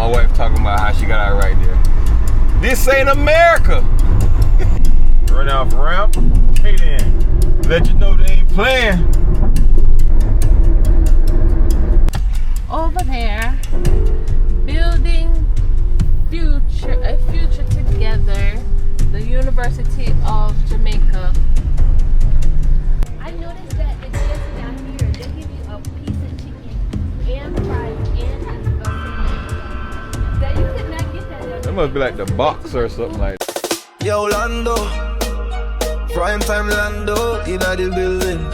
My wife talking about how she got out right there. This ain't America. Run off ramp. Hey then. Let you know they ain't playing. Over there, building a future together, the University of Jamaica. I noticed that it says down here they give you a piece of chicken and fries and that you could not get that. That must be like the box or something like that. Yo, Lando, prime time Lando in the building.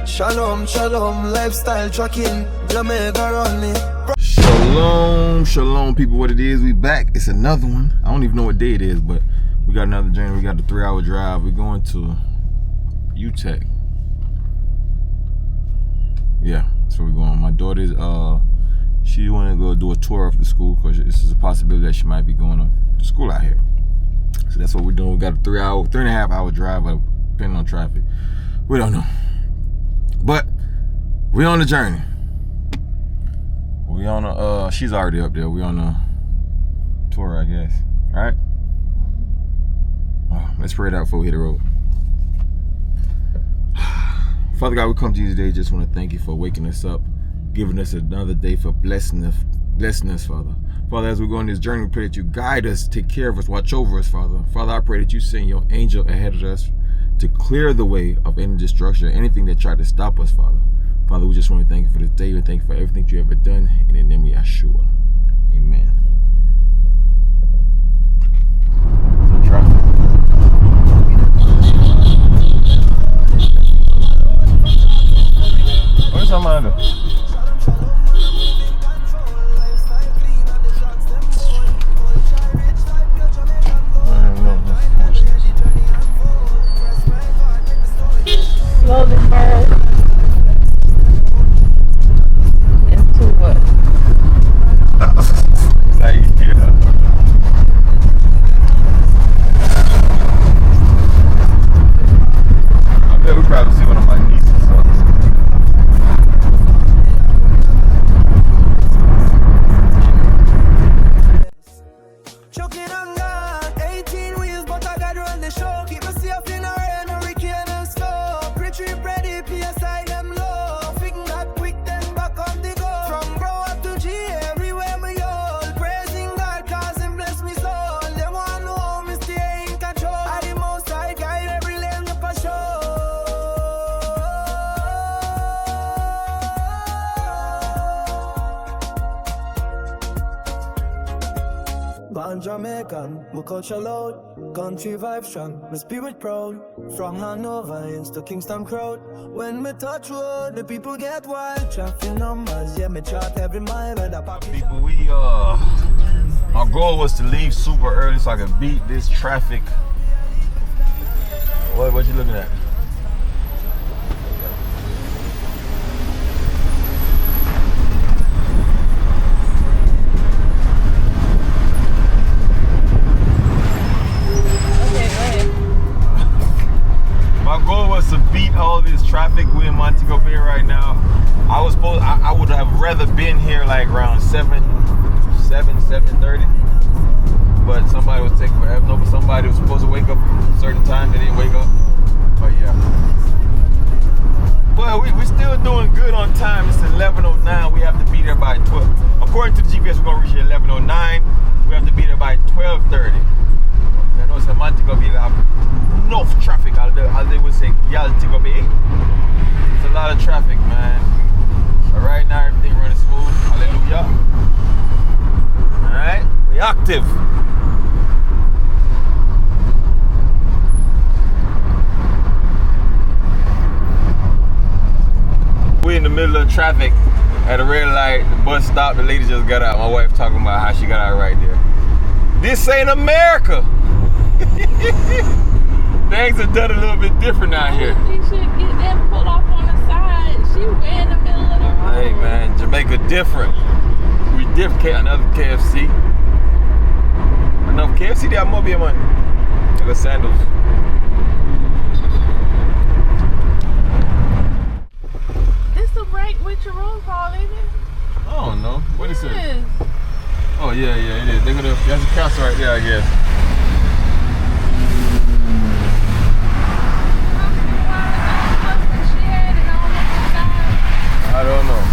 Shalom, shalom, lifestyle trucking, Jamaica running. Shalom, shalom, people. What it is? We back. It's another one. I don't even know what day it is, but we got another journey. We got the 3-hour drive. We're going to UTech. Yeah, that's where we're going. My daughter's she want to go do a tour of the school because this is a possibility that she might be going to school out here. So that's what we're doing. We got a 3.5 hour drive, depending on traffic. We don't know, but we on the journey. We on a she's already up there. We on a tour, I guess. All right. Let's pray it out before we hit the road. Father God, we come to you today. Just want to thank you for waking us up, giving us another day, for blessing us, Father. Father, as we go on this journey, we pray that you guide us, take care of us, watch over us, Father. Father, I pray that you send your angel ahead of us to clear the way of any destruction, anything that tried to stop us, Father. Father, we just want to thank you for this day and thank you for everything you ever done. In the name of Yeshua. Amen. Where's Lando? Slowly bird into what? Like, yeah. I bet we probably see one of my nieces. Choking on God, 18 wheels, but I got run the show. Keep myself in a rain, hurricane and slow. Pretty ready, PSI them low. Think that quick, then back on the go. From grow up to G, everywhere we go. Praising God, cause him bless me soul. They want to know me stay in control. I the most I guide every lane for sure. Born Jamaican, my culture loud. Country vibe strong, my spirit proud. From Hanover to Kingston crowd. When me touch road, the people get wild. Traffic numbers, yeah, me chart every mile. People, our goal was to leave super early so I could beat this traffic. What you looking at? My goal was to beat all this traffic. We're in Montego Bay right now. I would have rather been here like around 7:30. But somebody was taking forever. No, but somebody was supposed to wake up a certain time. They didn't wake up. But yeah. Well, we're still doing good on time. It's 11:09. We have to be there by 12. According to the GPS, we're going to reach at 11:09. We have to be there by 12:30. I know it's a Montego Bay. Enough traffic, as they would say, Montego Bay. It's a lot of traffic, man. But right now, everything running smooth. Hallelujah. Alright, we active. We in the middle of traffic at a red light. The bus stopped. The lady just got out. My wife talking about how she got out right there. This ain't America. Things are done a little bit different out here. She should get that pulled off on the side. She way in the middle of the road. Hey man, Jamaica different. We different. Another KFC. Enough KFC, they have more beer money. They got sandals. This the break with your room call, isn't it? I don't know. What is it? Oh yeah, it is. They're gonna. That's a castle right there, I guess. I don't know.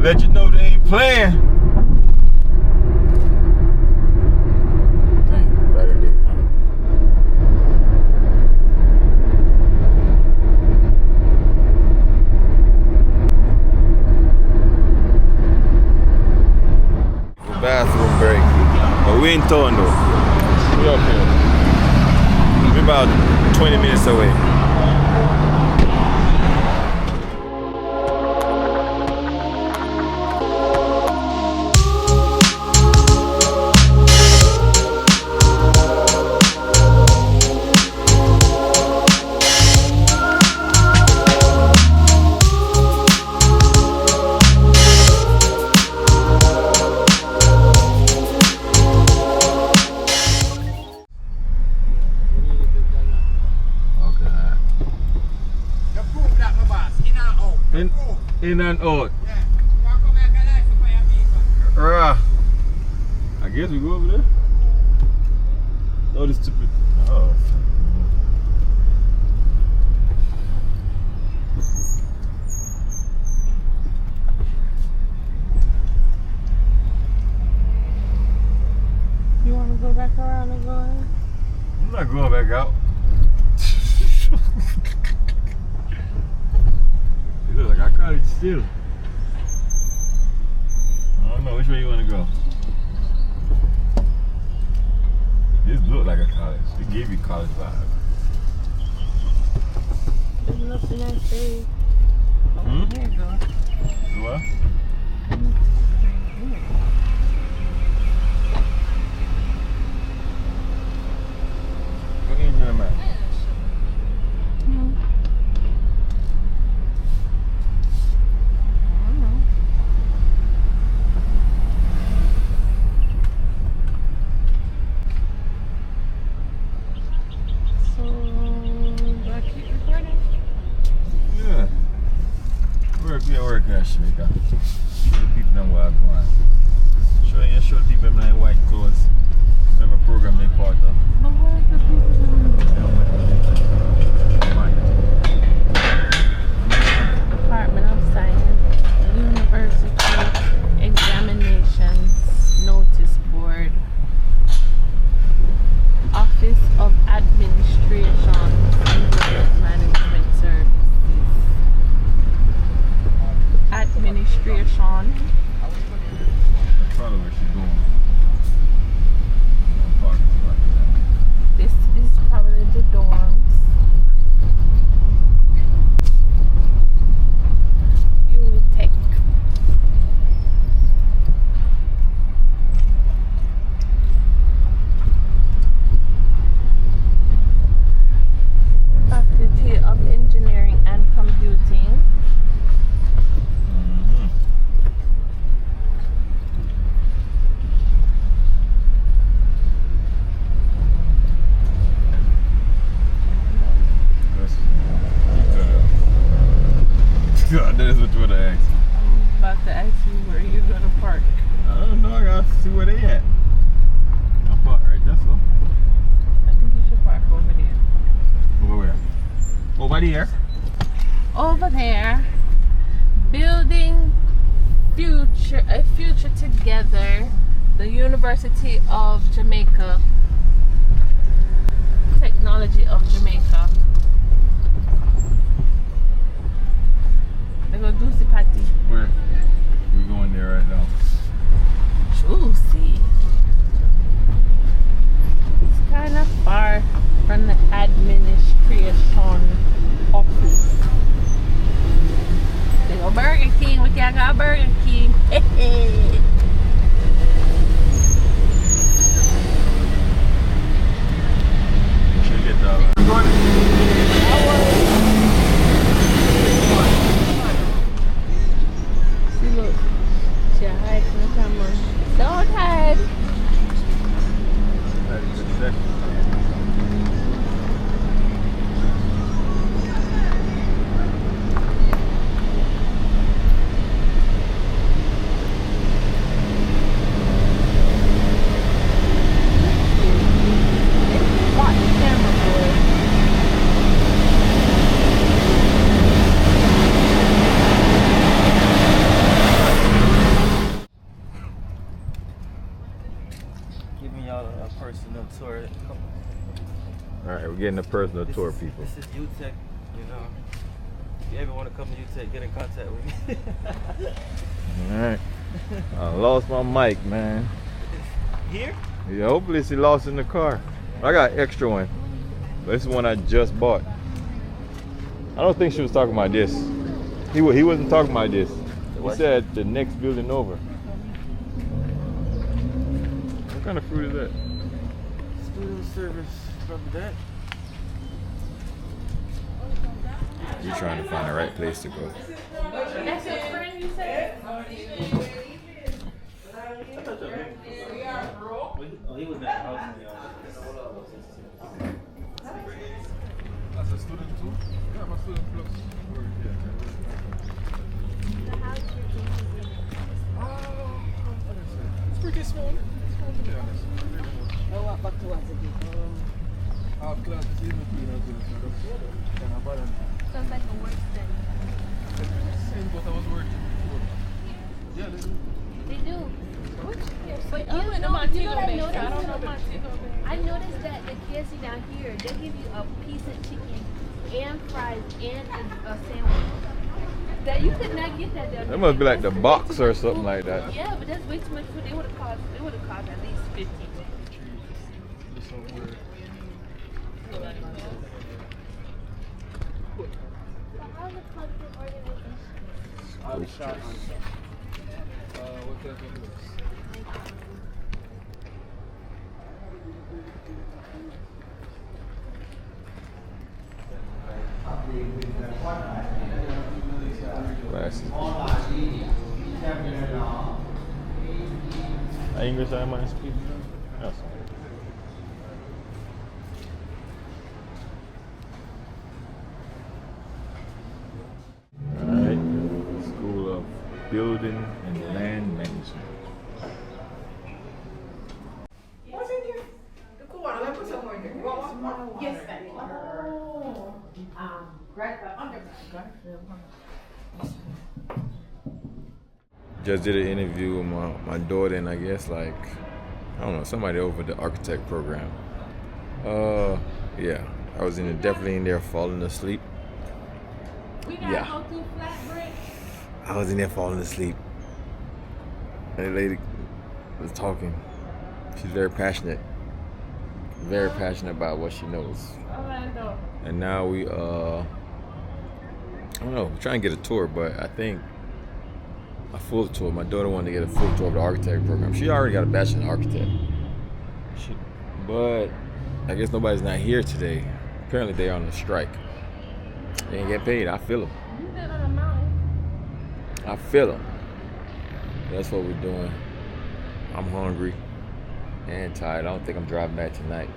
Let you know they ain't playing. Dang, better day. Bathroom break. But we in town though. We up here. We're about 20 minutes away. In and out. I guess we go over there. Oh, this stupid. Oh. You want to go back around and go in? I'm not going back out. still. I don't know which way you want to go. This look like a college. It gave you college vibe. There's nothing I say. Hmm? Here you go. What? What can you do in the map? Work at Jamaica. Show the people them where I'm going. Show the people them in white clothes. We have a program they part of. But where's the people? Department of Science, University Examinations Notice Board, Office of Administration and Management Services. Administration. That's probably where she's going. This is probably the dorms. UTech. Faculty of Engineering and Computing. God, that is what you want to ask. I'm about to ask you where you're gonna park. I don't know. I gotta see where they at. I'll park right there, so. I think you should park over there. Over where? Over there. Over there. Building a future together. The University of Jamaica. Technology of Jamaica. They go Juicy Patty. Where? We're going there right now. Juicy. It's kind of far from the administration office. They go Burger King. We can't go Burger King. Should get the. See, look. She hide from the camera. Don't hide. Watch the camera, boy. Giving y'all a personal tour. Alright, we're getting a personal tour, people. This is UTech, you know. If you ever want to come to UTech, get in contact with me. Alright. I lost my mic, man. Here? Yeah, hopefully she lost in the car. I got an extra one. But this is one I just bought. I don't think she was talking about this. He wasn't talking about this. He said the next building over. What kind of fruit is that? Student service from that. You're trying to find the right place to go. That's your friend, you said? Oh, he was in the house. As a student too? Yeah, I'm a student plus. It's pretty small. It's small to be honest. I walk back towards the gate. Half class is even cleaner than Sounds like a work study. same, but I was working before. Yeah, they do. They do. But I went to you Montego know what I Bay. noticed? I don't know Montego Bay. I noticed that the KFC down here, they give you a piece of chicken and fries and a sandwich. That you could not get that down That there. must be like the That's way box too or much something food. like that. Yeah, but that's way too much food. They would have cost at least 50. So how's the collective organization? Glasses. English I might speak. Yes. Alright. School of Building and Land Management. Just did an interview with my daughter and I guess like, I don't know, somebody over the architect program. Yeah, I was definitely in there falling asleep. Yeah, Go through flatbread. I was in there falling asleep. That lady was talking. She's very passionate about what she knows. Lando. And now we I don't know, we're trying to get a tour, but I think a full tour. My daughter wanted to get a full tour of the architect program. She already got a bachelor in architect. But I guess nobody's not here today. Apparently they're on a strike. They ain't get paid. I feel them. You live on a mountain. I feel them. That's what we're doing. I'm hungry and tired. I don't think I'm driving back tonight.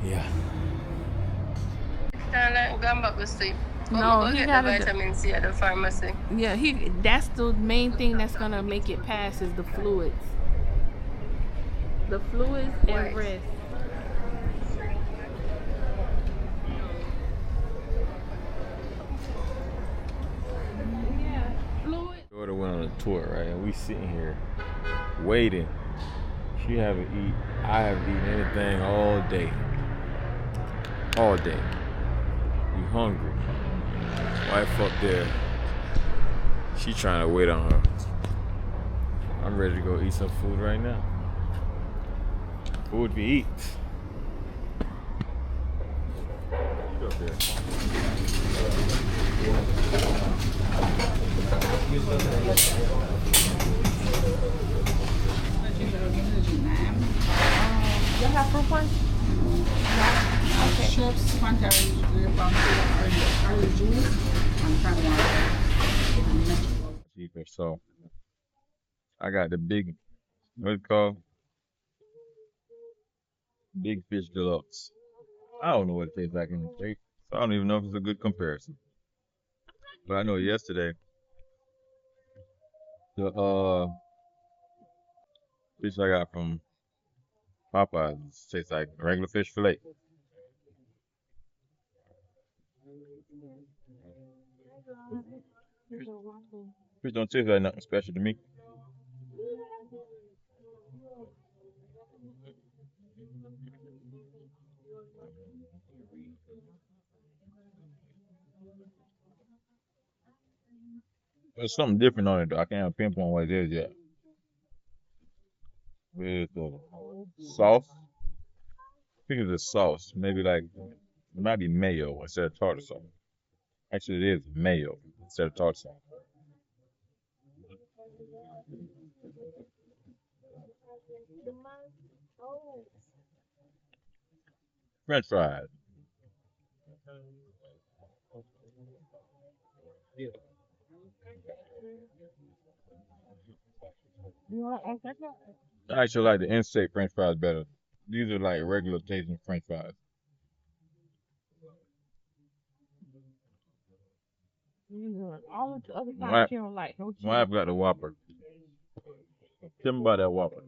Yeah. Going back to sleep. No, he get gotta the vitamin C at the pharmacy. Yeah, that's the main thing that's gonna make it pass is the fluids. The fluids and Right. rest. Yeah, fluid. Daughter went on a tour, right? And we sitting here waiting. She haven't eaten. I haven't eaten anything all day. All day. You hungry? Wife up there. She trying to wait on her. I'm ready to go eat some food right now. Food we eat. Get up there. You have fruit punch? Chips, Fanta, orange juice, and cran water. Cheaper. So I got the big, what's it called? Big Fish Deluxe. I don't know what it tastes like in the States. So I don't even know if it's a good comparison. But I know yesterday the fish I got from Popeyes tastes like regular fish fillet. Fish don't taste like nothing special to me. There's something different on it though. I can't pinpoint what it is yet. With the sauce. I think it's the sauce. Maybe like it might be mayo instead of tartar sauce. Actually, it is mayo instead of tartar sauce. French fries. I actually like the in-state French fries better. These are like regular tasting French fries. All the other My- times you don't like no cheese. My wife got the Whopper. Tell me about that Whopper.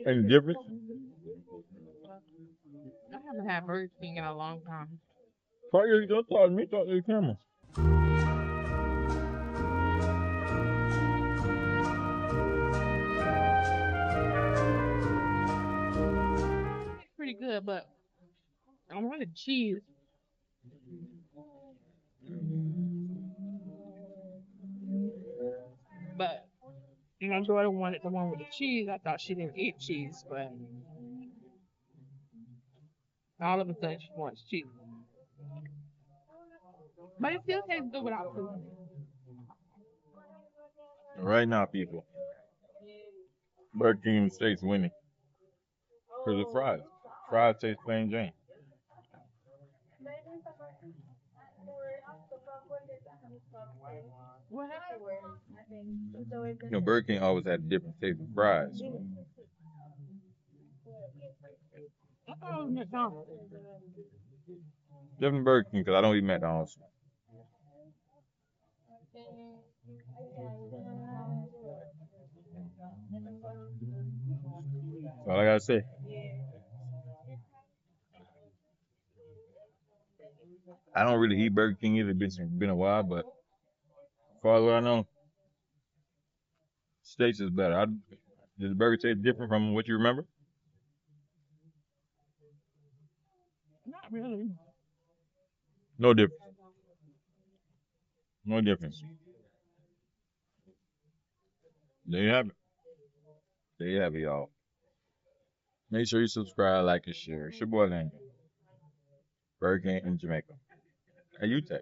Any difference? I haven't had Burger King in a long time. Don't talk to me, talk to the camera. It's pretty good, but I wanted cheese. But my daughter wanted the one with the cheese. I thought she didn't eat cheese, but all of a sudden she wants cheese. But it still tastes good without food. Right now, people, Burger King stays winning because of fries. Fries taste plain Jane. What happened? You know, Burger King always had different taste of fries. I thought it was McDonald's. Different Burger King because I don't eat McDonald's. That's all I gotta say. I don't really eat Burger King either. It's been a while, but as far as what I know, steaks is better. Does the burger taste different from what you remember? Not really. No difference. No difference. There you have it. There you have it, y'all. Make sure you subscribe, like, and share. It's your boy Lando. Burger King in Jamaica. Hey, UTech.